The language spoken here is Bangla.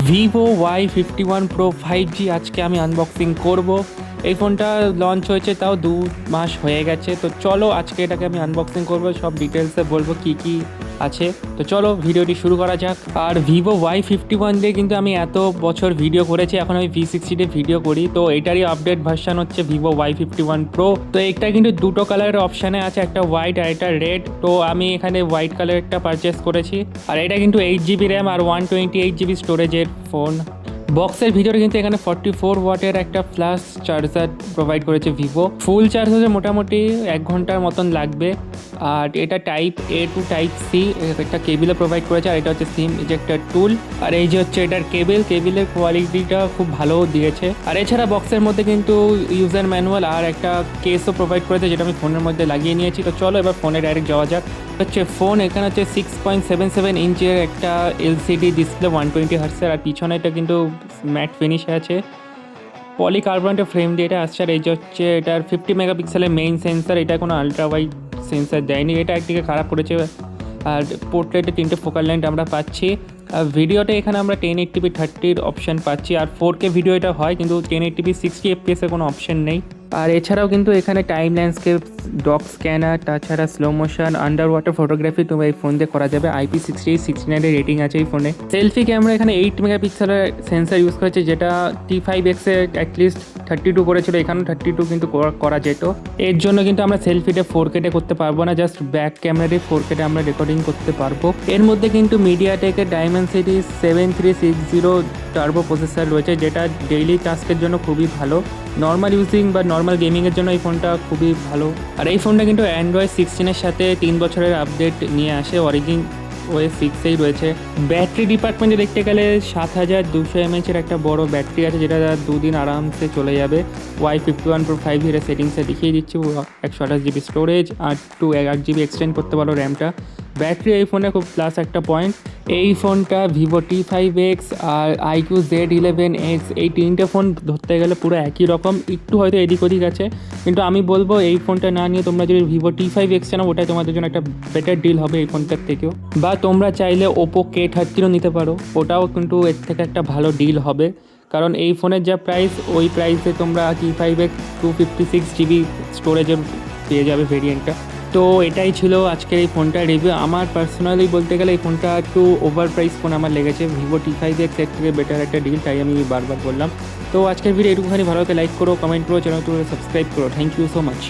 ভিভো Y51 Pro 5G আজকে আমি আনবক্সিং করব। এই ফোনটা লঞ্চ হয়েছে তাও 2 মাস হয়ে গেছে। তো চলো আজকে এটাকে আমি আনবক্সিং করব, সব ডিটেলসে বলবো কি কি আছে। তো চলো ভিডিওটি শুরু করা যাক। আর ভিভো Y51 দিয়ে কিন্তু আমি এত বছর ভিডিও করেছি, এখন আমি V60 দিয়ে ভিডিও করি। তো এটারই আপডেট ভার্সন হচ্ছে ভিভো Y51 Pro। তো এটা কিন্তু দুটো কালারের অপশানে আছে, একটা হোয়াইট আর একটা রেড। তো আমি এখানে হোয়াইট কালারটা পারচেস করেছি। আর এটা কিন্তু 8GB র্যাম আর 128GB স্টোরেজের ফোন। বক্সের ভিতরে কিন্তু এখানে 44 ওয়াটের একটা ফ্ল্যাশ চার্জার প্রোভাইড করেছে ভিভো। ফুল চার্জ হতে মোটামুটি 1 ঘন্টার মতন লাগবে। আর এটা type A to type C একটা কেবিলও প্রোভাইড করেছে। আর এটা হচ্ছে সিম ইজেক্টর টুল। আর এই যে হচ্ছে এটার কেবিলের কোয়ালিটিটা খুব ভালো দিয়েছে। আর এছাড়া বক্সের মধ্যে কিন্তু ইউজার ম্যানুয়াল আর একটা কেসও প্রোভাইড করেছে, যেটা আমি ফোনের মধ্যে লাগিয়ে নিয়েছি। তো চলো এবার ফোনে ডাইরেক্ট যাওয়া যাক। হচ্ছে ফোন এখানে হচ্ছে 6.77 ইঞ্চের একটা LCD ডিসপ্লে 120 হার্টসের। আর পিছনে এটা কিন্তু ম্যাট ফিনিশ আছে, পলিকার্বনেটের ফ্রেম দিয়ে এটা আসছে। আর এই যে হচ্ছে এটার 50 মেগাপিক্সেলের মেইন সেন্সার, এটা কোনো আলট্রা ওয়াইড সেন্সার দেয়নি, এটা একদিকে খারাপ করেছে। আর পোর্ট্রেটে 3টে ফোকাল লেন্থ আমরা পাচ্ছি। আর ভিডিওটা এখানে আমরা 1080p 30 অপশান পাচ্ছি। আর 4K ভিডিও এটা হয়, কিন্তু 1080p 60 FPS এর কোনো অপশান নেই। আর এছাড়াও কিন্তু এখানে টাইম ল্যান্ডস্কেপ, ডগ স্ক্যানার, তাছাড়া slow motion, under water photography তোমার এই ফোন দিয়ে করা যাবে। IP68-69 এর রেটিং আছে এই ফোনে। সেলফি ক্যামেরা এখানে 8 মেগাপিক্সেলের সেন্সার ইউজ করেছে, যেটা T5X এ অ্যাটলিস্ট 32 করেছিল, এখানেও 32 কিন্তু করা যেত। এর জন্য কিন্তু আমরা সেলফিটা 4K করতে পারবো না, জাস্ট ব্যাক ক্যামেরাতে 4K আমরা রেকর্ডিং করতে পারবো। এর মধ্যে কিন্তু মিডিয়াটেকের Dimensity 7360 টার্বো প্রসেসর রয়েছে, যেটা ডেইলি টাস্কের জন্য খুবই ভালো। নর্মাল ইউজিং বা নর্মাল গেমিংয়ের জন্য এই ফোনটা খুবই ভালো। আর এই ফোনটা কিন্তু অ্যান্ড্রয়েড 16-এর সাথে 3 বছরের আপডেট নিয়ে আসে, অরিজিন OS 6-এই রয়েছে। ব্যাটারি ডিপার্টমেন্টে দেখতে গেলে 7200 mAh একটা বড় ব্যাটারি আছে, যেটা 2 দিন আরামসে চলে যাবে। Y51 Pro 5G এর সেটিংসে দেখিয়ে দিচ্ছি, 128GB স্টোরেজ আর 8GB এক্সটেন্ড করতে পারো র্যামটা। ব্যাটারি এই ফোনে খুব প্লাস একটা পয়েন্ট। এই ফোনটা ভিভো T5X আর iQOO Z11X এই 3টে ফোন ধরতে গেলে পুরো একই রকম, একটু হয়তো এদিক ওদিক আছে। কিন্তু আমি বলবো এই ফোনটা না নিয়ে তোমরা যদি ভিভো T5X নাও, ওটাই তোমাদের জন্য একটা বেটার ডিল হবে এই ফোনটার থেকেও। বা তোমরা চাইলে ওপো K30 নিতে পারো, ওটাও কিন্তু এর থেকে একটা ভালো ডিল হবে। কারণ এই ফোনের যা প্রাইস, ওই প্রাইসে তোমরা T5X 256GB স্টোরেজের পেয়ে যাবে ভেরিয়েন্টটা। তো এটাই ছিল আজকের এই ফোনটার রিভিউ। আমার পার্সোনালি বলতে গেলে এই ফোনটা একটু ওভার প্রাইস ফোন আমার লেগেছে। ভিভো T5X এর থেকে বেটার একটা ডিল, তাই আমি বারবার বললাম। তো আজকের ভিডিও একটুখানি ভালো লাগে লাইক করো, কমেন্ট করো, চ্যানেলটি সাবস্ক্রাইব করো। Thank you so much.